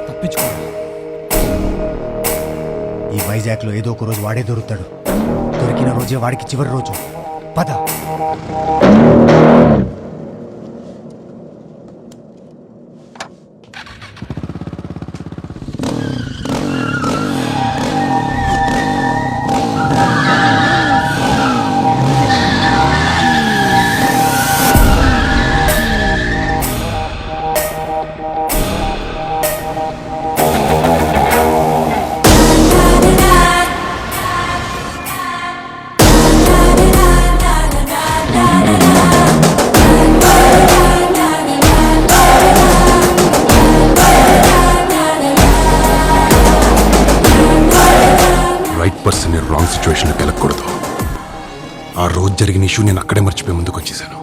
తప్పించుకో. ఈ వైజాగ్లో ఏదో ఒక రోజు వాడే దొరుకుతాడు. దొరికిన రోజే వాడికి చివరి రోజు. పద. పర్సన్ రాంగ్ సిచ్యువేషన్లోకి వెళ్ళకూడదు. ఆ రోజు జరిగిన ఇష్యూ నేను అక్కడే మర్చిపోయి ముందుకు వచ్చేసాను.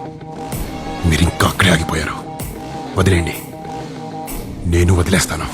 మీరు ఇంకా అక్కడే ఆగిపోయారు. వదిలేండి, నేను వదిలేస్తాను.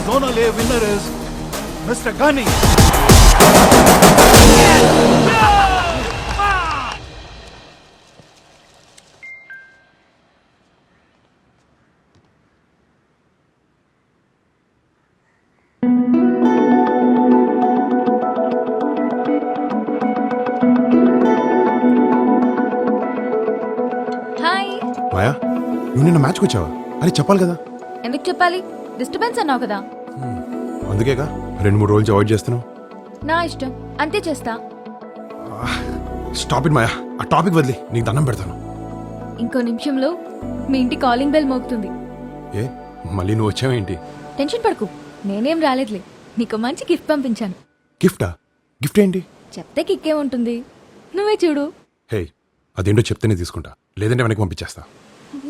Zonal A winner is Mr. Gunny. హాయ్. మాయా, నువ్వు నిన్న మ్యాచ్కి వచ్చావా? అది చెప్పాలి కదా. ఎందుకు చెప్పాలి? డిస్టర్బెన్స్ అన్నావు కదా. అందుకేగా 2-3 రోజులు అవాయిడ్ చేస్తున్నావు. నా ఇష్టం, అంతే చేస్తా. స్టాప్ ఇట్ మాయా, ఆ టాపిక్ వదిలి నీకు దండం పెడతాను. ఇంకో నిమిషంలో మీ ఇంటి కాలింగ్ బెల్ మోగుతుంది. ఏ మళ్ళీ నువ్వు వచ్చావేంటి? టెన్షన్ పడకు, నేనేం రాలేదులే. నీకు మంచి గిఫ్ట్ పంపించాను. గిఫ్టా? గిఫ్ట్ ఏంటి? చెప్తే కిక్కే ఉంటుంది, నువ్వే చూడు. హే, అదేంటో చెప్తేనే తీసుకుంటా, లేదంటే వెనక్కి పంపించేస్తా.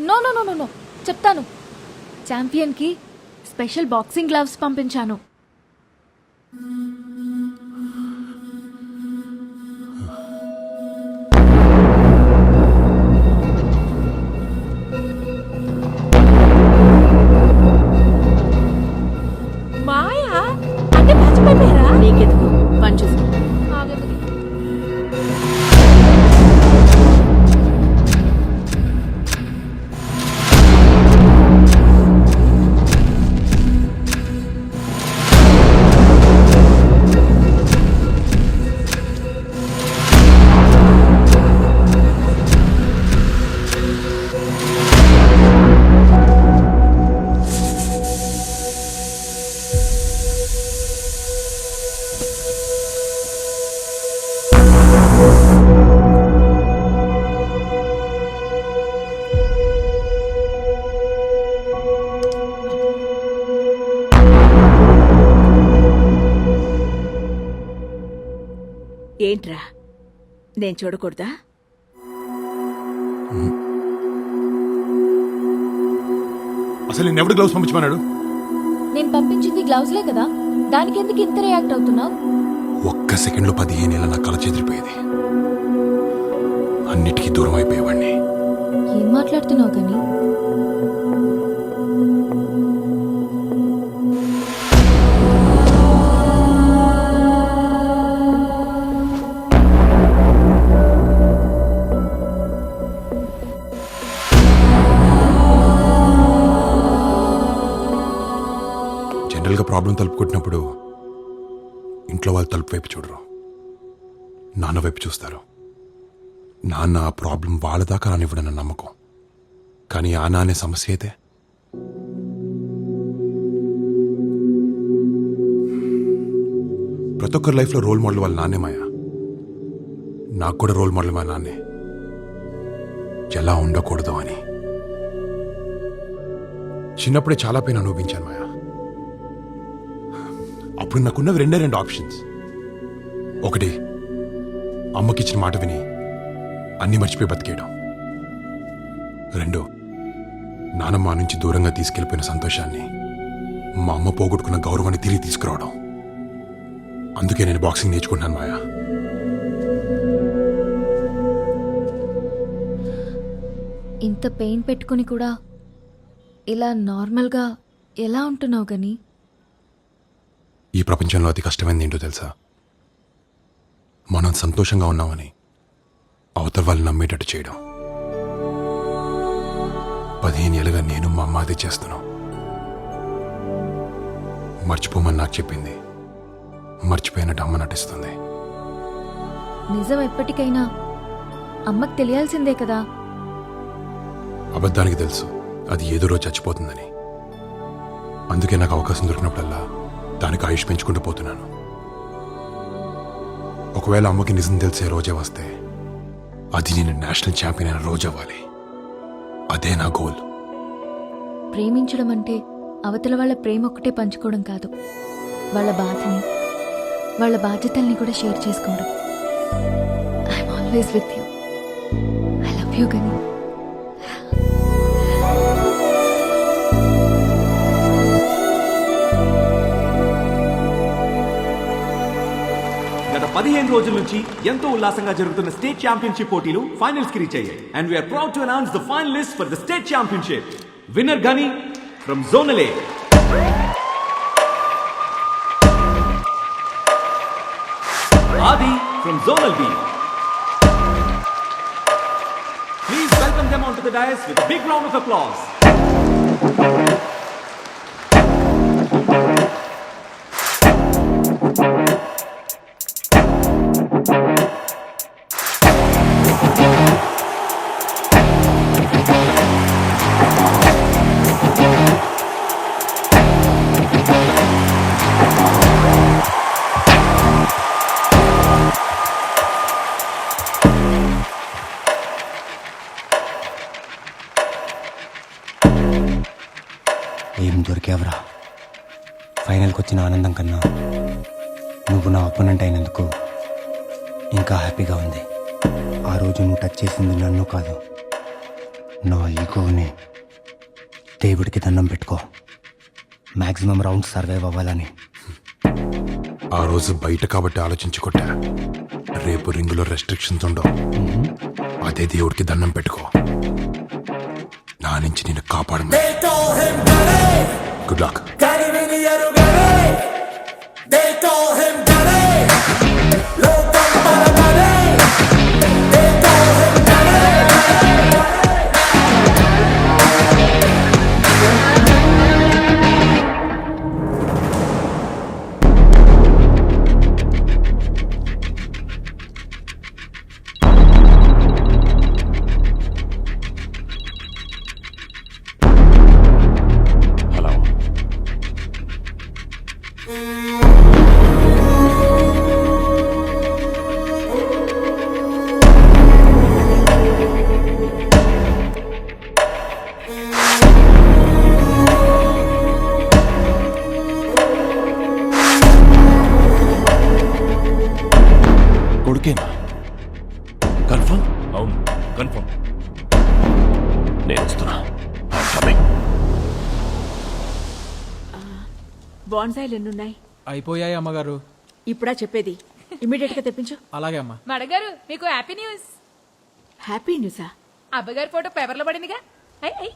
No no no no no, చెప్తాను. ఛాంపియన్ కి స్పెషల్ బాక్సింగ్ గ్లవ్స్ పంపించాను. మాయా అంటే మర్చిపోయారా? నీకెందుకు పని చూసుకో. ఏంట్రా, నేను చూడకూడదా? అసలు నేను ఎవడు గ్లౌస్ పంపించమన్నాడు? నేను పంపించింది గ్లౌస్లే కదా, దానికి ఎందుకు ఇంత రియాక్ట్ అవుతున్నావు? ఒక్క సెకండ్లో 15 ఏళ్ళ నా కళ చెదిరిపోయేది. అన్నిటికీ దూరం అయిపోయేవాడిని. ఏం మాట్లాడుతున్నావు కానీ? జనరల్గా ప్రాబ్లం తలుపు కొట్టినప్పుడు ఇంట్లో వాళ్ళు తలుపు వైపు చూడరు, నాన్న వైపు చూస్తారు. నాన్న ఆ ప్రాబ్లం వాళ్ళ దాకా రానివ్వడన్న నమ్మకం. కానీ ఆ నానే సమస్య అయితే ప్రతి ఒక్కరి లైఫ్లో రోల్ మోడల్ వాళ్ళ నాన్నే మాయా. నాకు కూడా రోల్ మోడల్ మా నాన్నే, ఎలా ఉండకూడదు అని. చిన్నప్పుడే చాలా పెయిన్ అనుభవించాను మాయా. అప్పుడు నాకున్నవి రెండు ఆప్షన్స్. ఒకటి, అమ్మకిచ్చిన మాట విని అన్నీ మర్చిపోయి బతికేయడం. రెండు, నానమ్మ నుంచి దూరంగా తీసుకెళ్ళిపోయిన సంతోషాన్ని, మా అమ్మ పోగొట్టుకున్న గౌరవాన్ని తిరిగి తీసుకురావడం. అందుకే నేను బాక్సింగ్ నేర్చుకుంటున్నాను మాయా. ఇంత పెయిన్ పెట్టుకుని కూడా ఇలా నార్మల్గా ఎలా ఉంటున్నావు గని? ఈ ప్రపంచంలో అతి కష్టమైనది ఏంటో తెలుసా? మనం సంతోషంగా ఉన్నామని అవతల వాళ్ళు నమ్మేటట్టు చేయడం. 15 ఏళ్ళుగా నేను మా అమ్మ అదే చేస్తున్నాం. మర్చిపోమని నాకు చెప్పింది, మర్చిపోయినట్టు అమ్మ నటిస్తుంది. నిజం ఎప్పటికైనా అమ్మకు తెలియాల్సిందే కదా. అబద్ధానికి తెలుసు అది ఏదో రోజు చచ్చిపోతుందని. అందుకే నాకు అవకాశం దొరికినప్పుడల్లా దానికి ఆయుష్ పెంచుకుంటూ పోతున్నాను. ఒకవేళ అమ్మకి నిజం తెలిసే రోజే వస్తే అది నేను నేషనల్ ఛాంపియన్ అయిన రోజు అవ్వాలి. అదే నా గోల్. ప్రేమించడం అంటే అవతల వాళ్ళ ప్రేమ ఒక్కటే పంచుకోవడం కాదు, వాళ్ళ బాధని, వాళ్ళ బాధ్యతల్ని కూడా షేర్ చేసుకోవడం. I'm always with you. I love you Ghani. గత 15 రోజుల నుంచి ఎంతో ఉల్లాసంగా జరుగుతున్న స్టేట్ ఛాంపియన్షిప్ పోటీలు ఫైనల్స్ కి రీచ్ అయ్యాయి. And we are proud to announce the finalist for the state championship. Winner Ghani from zonal A. Adi from Zonal B. Please welcome them onto the dais with a big round of applause. ఏం దొరికావరా? ఫైనల్కి వచ్చిన ఆనందం కన్నా నువ్వు నా opponent అయినందుకు ఇంకా హ్యాపీగా ఉంది. ఆ రోజు నువ్వు టచ్ చేసింది నన్ను కాదు, నా ఈగోని. దేవుడికి దండం పెట్టుకో, మ్యాక్సిమం రౌండ్ సర్వైవ్ అవ్వాలని. ఆ రోజు బయట కాబట్టి ఆలోచించుకుంటా. రేపు రింగులో రెస్ట్రిక్షన్స్ ఉండవు. అదే దేవుడికి దండం పెట్టుకో, నా నుంచి నేను కాపాడమని. Good luck. కొడుకేనా? కన్ఫర్మ్? అవును, కన్ఫర్మ్. నేను వస్తున్నా. బాన్సాయిలు ఎన్నున్నాయి? అయిపోయాయి అమ్మగారు. ఇప్పుడా చెప్పేది? ఇమీడియట్ గా తెప్పించు. అలాగే అమ్మా. మడగారు మీకు హ్యాపీ న్యూస్. హ్యాపీ న్యూసా? అబ్బగారి ఫోటో పేపర్లో పడిందిగా. I I